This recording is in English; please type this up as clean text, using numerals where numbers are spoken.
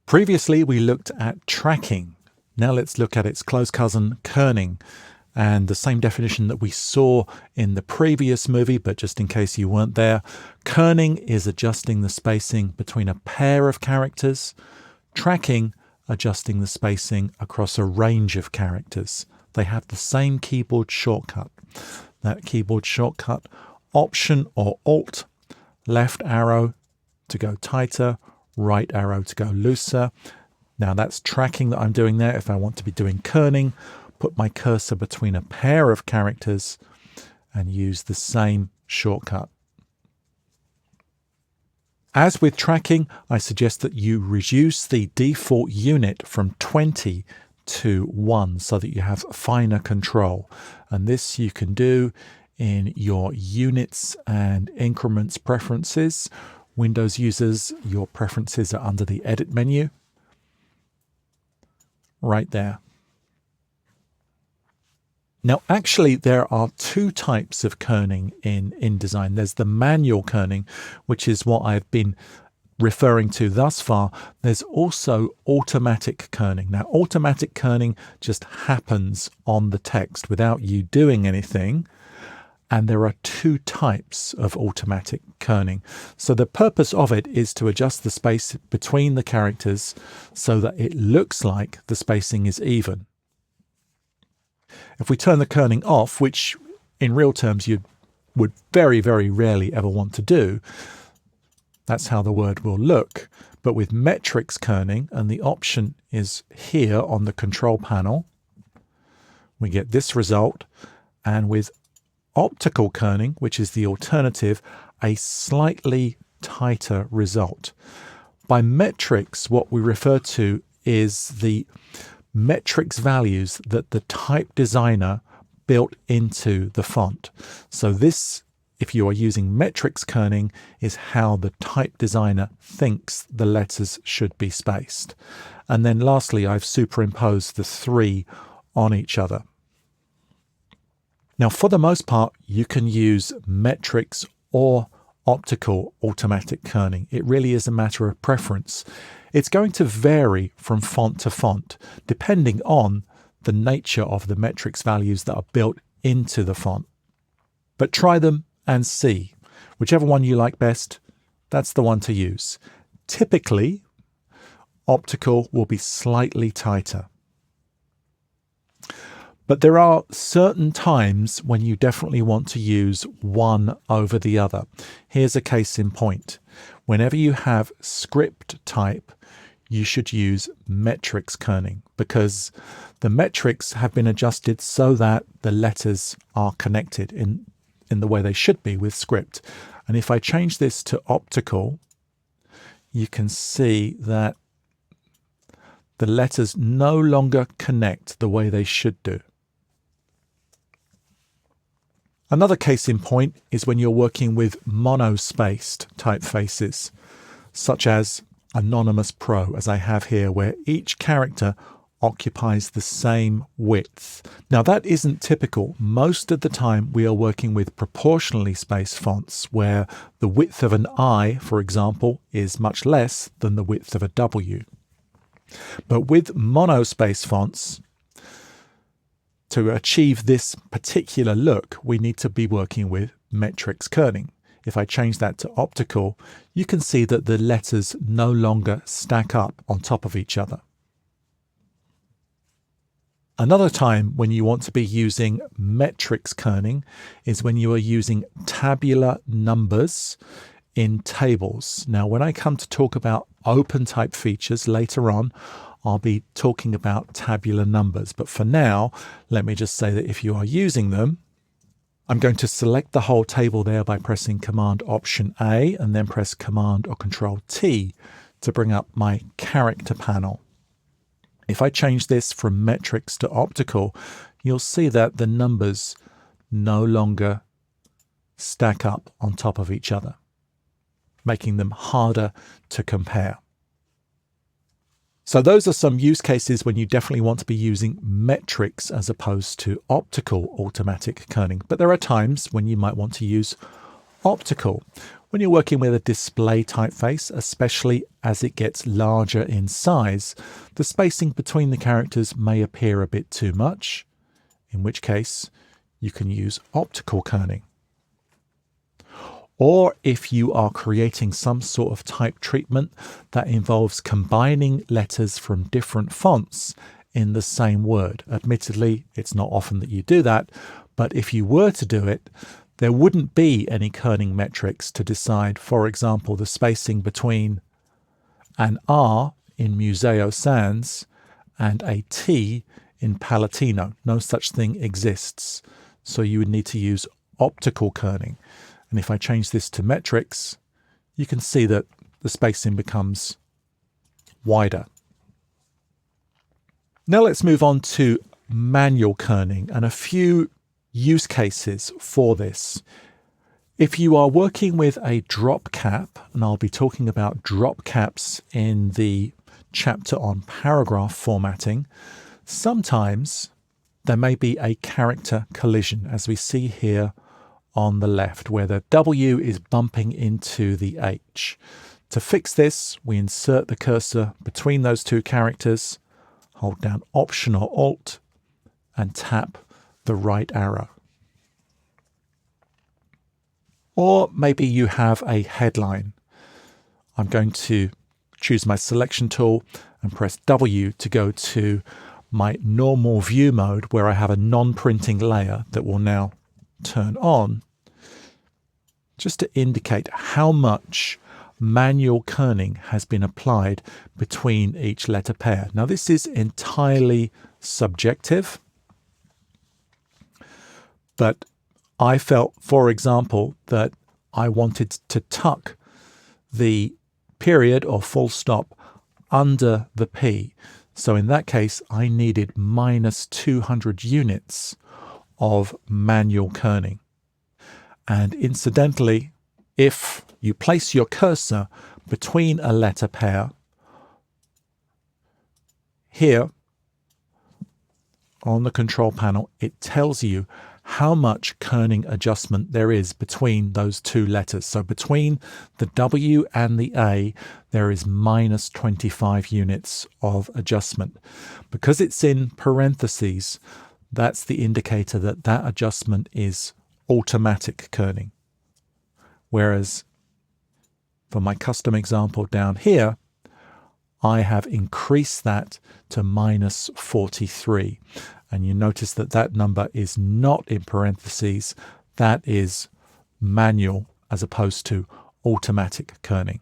Previously, we looked at tracking. Now let's look at its close cousin, kerning, and the same definition that we saw in the previous movie, but just in case you weren't there, kerning is adjusting the spacing between a pair of characters, tracking adjusting the spacing across a range of characters. They have the same keyboard shortcut. That keyboard shortcut, Option or Alt, left arrow to go tighter, right arrow to go looser. Now that's tracking that I'm doing there. If I want to be doing kerning, put my cursor between a pair of characters and use the same shortcut. As with tracking, I suggest that you reduce the default unit from 20 to 1 so that you have finer control. And this you can do in your units and increments preferences. Windows users, your preferences are under the Edit menu. Right there. Now, actually, there are two types of kerning in InDesign. There's the manual kerning, which is what I've been referring to thus far. There's also automatic kerning. Now, automatic kerning just happens on the text without you doing anything. And there are two types of automatic kerning. So the purpose of it is to adjust the space between the characters so that it looks like the spacing is even. If we turn the kerning off, which in real terms you would very, very rarely ever want to do, that's how the word will look. But with metrics kerning, and the option is here on the control panel, we get this result. And with optical kerning, which is the alternative, a slightly tighter result. By metrics, what we refer to is the metrics values that the type designer built into the font. So this, if you are using metrics kerning, is how the type designer thinks the letters should be spaced. And then lastly, I've superimposed the three on each other. Now, for the most part, you can use metrics or optical automatic kerning. It really is a matter of preference. It's going to vary from font to font, depending on the nature of the metrics values that are built into the font. But try them and see. Whichever one you like best, that's the one to use. Typically, optical will be slightly tighter. But there are certain times when you definitely want to use one over the other. Here's a case in point. Whenever you have script type, you should use metrics kerning because the metrics have been adjusted so that the letters are connected in the way they should be with script. And if I change this to optical, you can see that the letters no longer connect the way they should do. Another case in point is when you're working with monospaced typefaces, such as Anonymous Pro, as I have here, where each character occupies the same width. Now, that isn't typical. Most of the time, we are working with proportionally spaced fonts, where the width of an I, for example, is much less than the width of a W. But with monospaced fonts, to achieve this particular look, we need to be working with metrics kerning. If I change that to optical, you can see that the letters no longer stack up on top of each other. Another time when you want to be using metrics kerning is when you are using tabular numbers in tables. Now, when I come to talk about open type features later on, I'll be talking about tabular numbers. But for now, let me just say that if you are using them, I'm going to select the whole table there by pressing Command Option A and then press Command or Control T to bring up my character panel. If I change this from metrics to optical, you'll see that the numbers no longer stack up on top of each other, making them harder to compare. So those are some use cases when you definitely want to be using metrics as opposed to optical automatic kerning. But there are times when you might want to use optical. When you're working with a display typeface, especially as it gets larger in size, the spacing between the characters may appear a bit too much, in which case you can use optical kerning. Or if you are creating some sort of type treatment that involves combining letters from different fonts in the same word. Admittedly, it's not often that you do that, but if you were to do it, there wouldn't be any kerning metrics to decide, for example, the spacing between an R in Museo Sans and a T in Palatino. No such thing exists. So you would need to use optical kerning. And if I change this to metrics, you can see that the spacing becomes wider. Now let's move on to manual kerning and a few use cases for this. If you are working with a drop cap, and I'll be talking about drop caps in the chapter on paragraph formatting, sometimes there may be a character collision, as we see here on the left, where the W is bumping into the H. To fix this, we insert the cursor between those two characters, hold down Option or Alt, and tap the right arrow. Or maybe you have a headline. I'm going to choose my selection tool and press W to go to my normal view mode, where I have a non-printing layer that will now turn on, just to indicate how much manual kerning has been applied between each letter pair. Now this is entirely subjective, but I felt, for example, that I wanted to tuck the period or full stop under the P. So in that case, I needed minus 200 units of manual kerning. And incidentally, if you place your cursor between a letter pair, here on the control panel, it tells you how much kerning adjustment there is between those two letters. So between the W and the A, there is minus 25 units of adjustment. Because it's in parentheses, that's the indicator that that adjustment is automatic kerning. Whereas for my custom example down here, I have increased that to minus 43. And you notice that that number is not in parentheses. That is manual as opposed to automatic kerning.